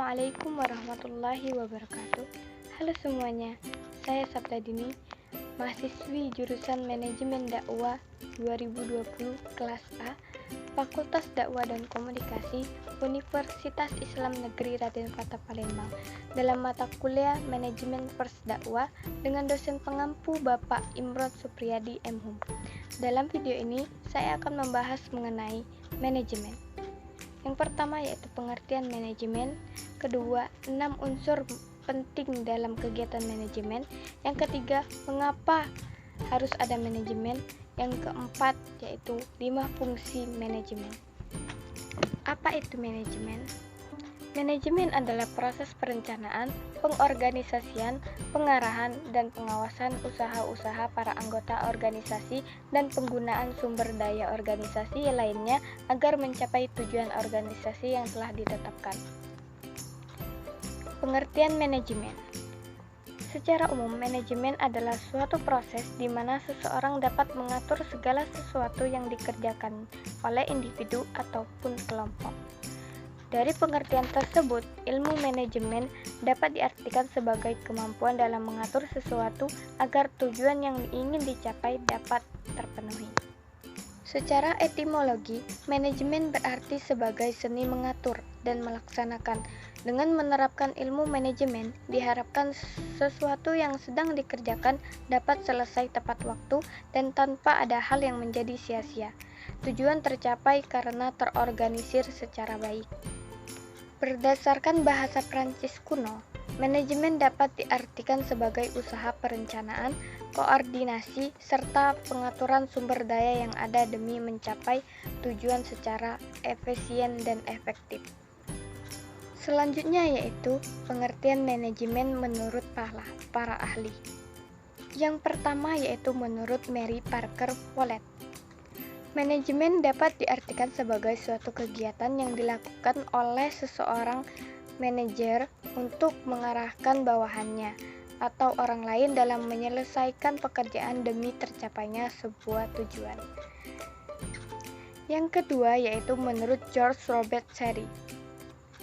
Assalamualaikum warahmatullahi wabarakatuh. Halo semuanya, saya Saptadini, mahasiswi jurusan Manajemen Dakwah 2020 kelas A, Fakultas Dakwah dan Komunikasi, Universitas Islam Negeri Raden Fatah Palembang, dalam mata kuliah Manajemen Pers Dakwah dengan dosen pengampu Bapak Imron Supriyadi MHum. Dalam video ini, saya akan membahas mengenai manajemen. Yang pertama yaitu pengertian manajemen, kedua 6 unsur penting dalam kegiatan manajemen, yang ketiga mengapa harus ada manajemen, yang keempat yaitu 5 fungsi manajemen. Apa itu manajemen? Manajemen adalah proses perencanaan, pengorganisasian, pengarahan, dan pengawasan usaha-usaha para anggota organisasi dan penggunaan sumber daya organisasi lainnya agar mencapai tujuan organisasi yang telah ditetapkan. Pengertian manajemen. Secara umum, manajemen adalah suatu proses di mana seseorang dapat mengatur segala sesuatu yang dikerjakan oleh individu ataupun kelompok. Dari pengertian tersebut, ilmu manajemen dapat diartikan sebagai kemampuan dalam mengatur sesuatu agar tujuan yang ingin dicapai dapat terpenuhi. Secara etimologi, manajemen berarti sebagai seni mengatur dan melaksanakan. Dengan menerapkan ilmu manajemen, diharapkan sesuatu yang sedang dikerjakan dapat selesai tepat waktu dan tanpa ada hal yang menjadi sia-sia. Tujuan tercapai karena terorganisir secara baik. Berdasarkan bahasa Prancis kuno, manajemen dapat diartikan sebagai usaha perencanaan, koordinasi, serta pengaturan sumber daya yang ada demi mencapai tujuan secara efisien dan efektif. Selanjutnya yaitu pengertian manajemen menurut para ahli. Yang pertama yaitu menurut Mary Parker Follett. Manajemen dapat diartikan sebagai suatu kegiatan yang dilakukan oleh seseorang manajer untuk mengarahkan bawahannya atau orang lain dalam menyelesaikan pekerjaan demi tercapainya sebuah tujuan. Yang kedua yaitu menurut George Robert Cherry.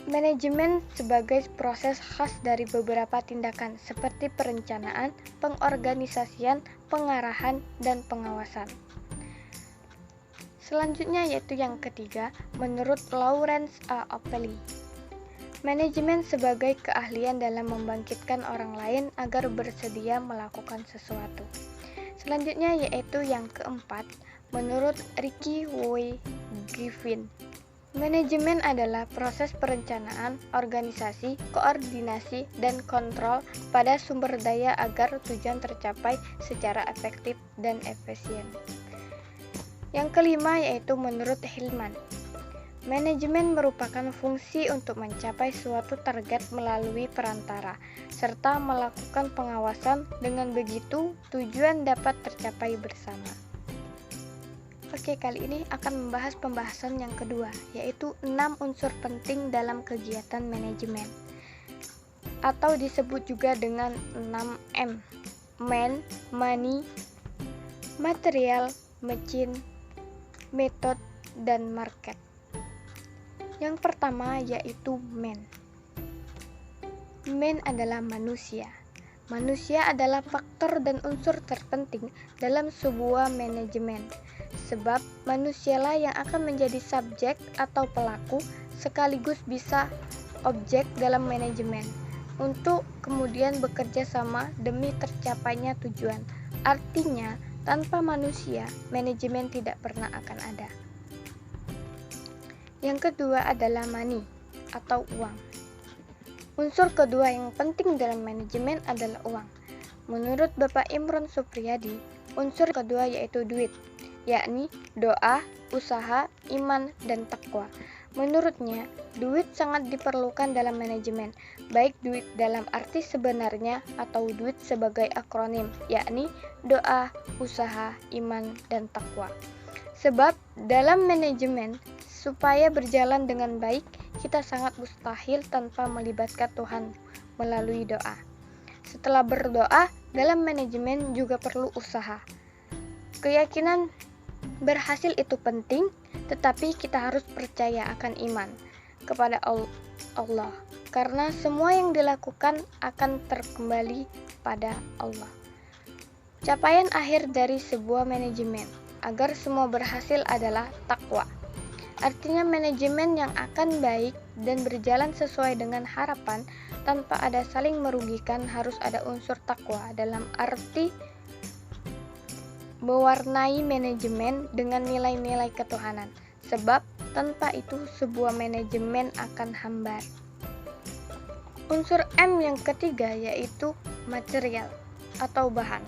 Manajemen sebagai proses khas dari beberapa tindakan seperti perencanaan, pengorganisasian, pengarahan, dan pengawasan. Selanjutnya yaitu yang ketiga, menurut Lawrence A. Opely. Manajemen sebagai keahlian dalam membangkitkan orang lain agar bersedia melakukan sesuatu. Selanjutnya yaitu yang keempat, menurut Ricky W. Griffin. Manajemen adalah proses perencanaan, organisasi, koordinasi, dan kontrol pada sumber daya agar tujuan tercapai secara efektif dan efisien. Yang kelima yaitu menurut Hillman. Manajemen merupakan fungsi untuk mencapai suatu target melalui perantara, serta melakukan pengawasan. Dengan begitu, tujuan dapat tercapai bersama. Oke, kali ini akan membahas pembahasan yang kedua, yaitu 6 unsur penting dalam kegiatan manajemen, atau disebut juga dengan 6M. Man, money, material, machine, method, dan market. Yang pertama yaitu man. Man adalah manusia. Manusia adalah faktor dan unsur terpenting dalam sebuah manajemen, sebab manusialah yang akan menjadi subjek atau pelaku sekaligus bisa objek dalam manajemen untuk kemudian bekerja sama demi tercapainya tujuan. Artinya, tanpa manusia, manajemen tidak pernah akan ada. Yang kedua adalah money atau uang. Unsur kedua yang penting dalam manajemen adalah uang. Menurut Bapak Imron Supriyadi, unsur kedua yaitu duit, yakni doa, usaha, iman, dan takwa. Menurutnya, duit sangat diperlukan dalam manajemen, baik duit dalam arti sebenarnya atau duit sebagai akronim, yakni doa, usaha, iman, dan takwa. Sebab dalam manajemen, supaya berjalan dengan baik, kita sangat mustahil tanpa melibatkan Tuhan melalui doa. Setelah berdoa, dalam manajemen juga perlu usaha. Keyakinan berhasil itu penting, tetapi kita harus percaya akan iman kepada Allah. karena semua yang dilakukan akan terkembali pada Allah. Capaian akhir dari sebuah manajemen agar semua berhasil adalah takwa. Artinya manajemen yang akan baik dan berjalan sesuai dengan harapan tanpa ada saling merugikan harus ada unsur takwa dalam arti mewarnai manajemen dengan nilai-nilai ketuhanan. Sebab tanpa itu sebuah manajemen akan hambar. Unsur M yang ketiga yaitu material atau bahan.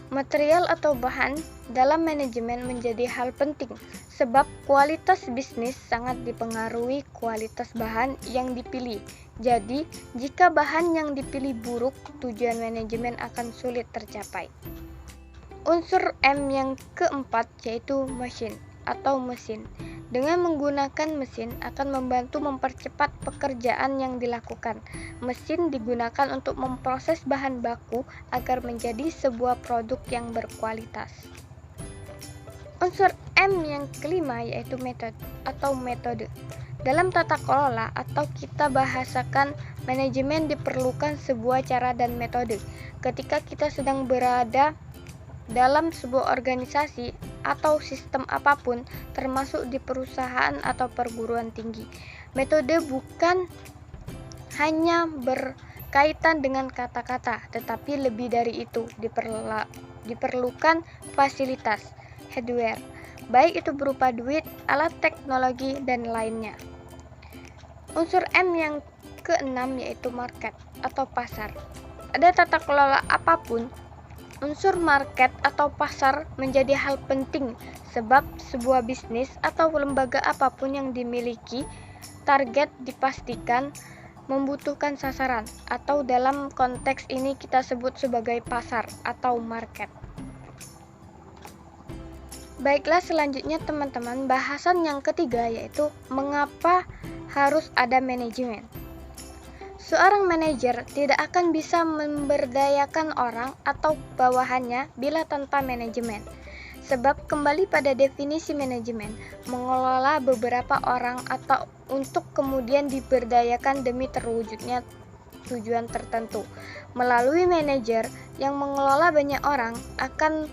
Material atau bahan dalam manajemen menjadi hal penting sebab kualitas bisnis sangat dipengaruhi kualitas bahan yang dipilih. Jadi, jika bahan yang dipilih buruk, tujuan manajemen akan sulit tercapai. Unsur M yang keempat yaitu mesin atau mesin. Dengan menggunakan mesin akan membantu mempercepat pekerjaan yang dilakukan. Mesin digunakan untuk memproses bahan baku agar menjadi sebuah produk yang berkualitas. Unsur M yang kelima yaitu metode. Dalam tata kelola atau kita bahasakan manajemen diperlukan sebuah cara dan metode. Ketika kita sedang berada dalam sebuah organisasi atau sistem apapun, termasuk di perusahaan atau perguruan tinggi. Metode bukan hanya berkaitan dengan kata-kata, tetapi lebih dari itu diperlukan fasilitas, hardware, baik itu berupa duit, alat teknologi, dan lainnya. Unsur M yang keenam yaitu market atau pasar. Ada tata kelola apapun, unsur market atau pasar menjadi hal penting sebab sebuah bisnis atau lembaga apapun yang dimiliki target dipastikan membutuhkan sasaran atau dalam konteks ini kita sebut sebagai pasar atau market. Baiklah, selanjutnya teman-teman, bahasan yang ketiga yaitu mengapa harus ada manajemen. Seorang manajer tidak akan bisa memberdayakan orang atau bawahannya bila tanpa manajemen. Sebab kembali pada definisi manajemen, mengelola beberapa orang atau untuk kemudian diberdayakan demi terwujudnya tujuan tertentu. Melalui manajer yang mengelola banyak orang akan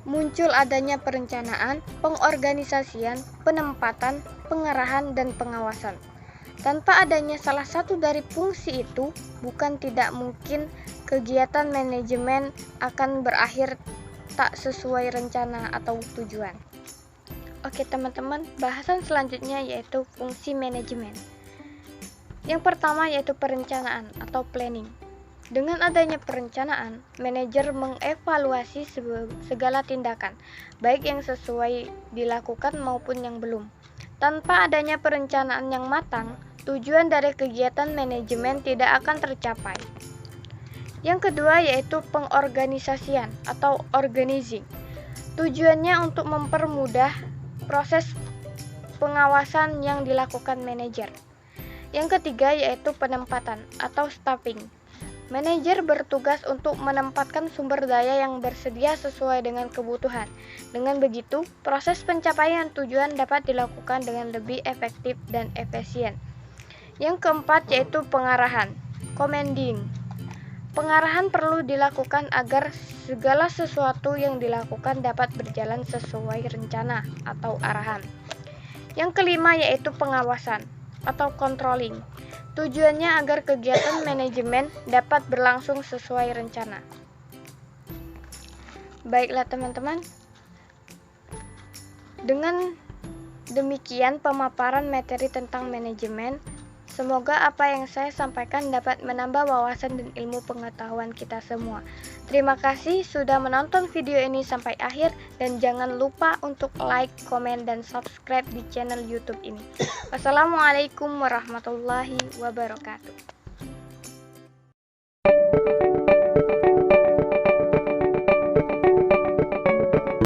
muncul adanya perencanaan, pengorganisasian, penempatan, pengarahan, dan pengawasan. Tanpa adanya salah satu dari fungsi itu, bukan tidak mungkin kegiatan manajemen akan berakhir tak sesuai rencana atau tujuan. Oke teman-teman, bahasan selanjutnya yaitu fungsi manajemen. Yang pertama yaitu perencanaan atau planning. Dengan adanya perencanaan, manajer mengevaluasi segala tindakan, baik yang sesuai dilakukan maupun yang belum. Tanpa adanya perencanaan yang matang, tujuan dari kegiatan manajemen tidak akan tercapai. Yang kedua yaitu pengorganisasian atau organizing. Tujuannya untuk mempermudah proses pengawasan yang dilakukan manajer. Yang ketiga yaitu penempatan atau staffing. Manajer bertugas untuk menempatkan sumber daya yang bersedia sesuai dengan kebutuhan. Dengan begitu, proses pencapaian tujuan dapat dilakukan dengan lebih efektif dan efisien. Yang keempat yaitu pengarahan, commanding. Pengarahan perlu dilakukan agar segala sesuatu yang dilakukan dapat berjalan sesuai rencana atau arahan. Yang kelima yaitu pengawasan atau controlling. Tujuannya agar kegiatan manajemen dapat berlangsung sesuai rencana. Baiklah teman-teman, dengan demikian pemaparan materi tentang manajemen. Semoga apa yang saya sampaikan dapat menambah wawasan dan ilmu pengetahuan kita semua. Terima kasih sudah menonton video ini sampai akhir dan jangan lupa untuk like, komen, dan subscribe di channel YouTube ini. Wassalamualaikum warahmatullahi wabarakatuh.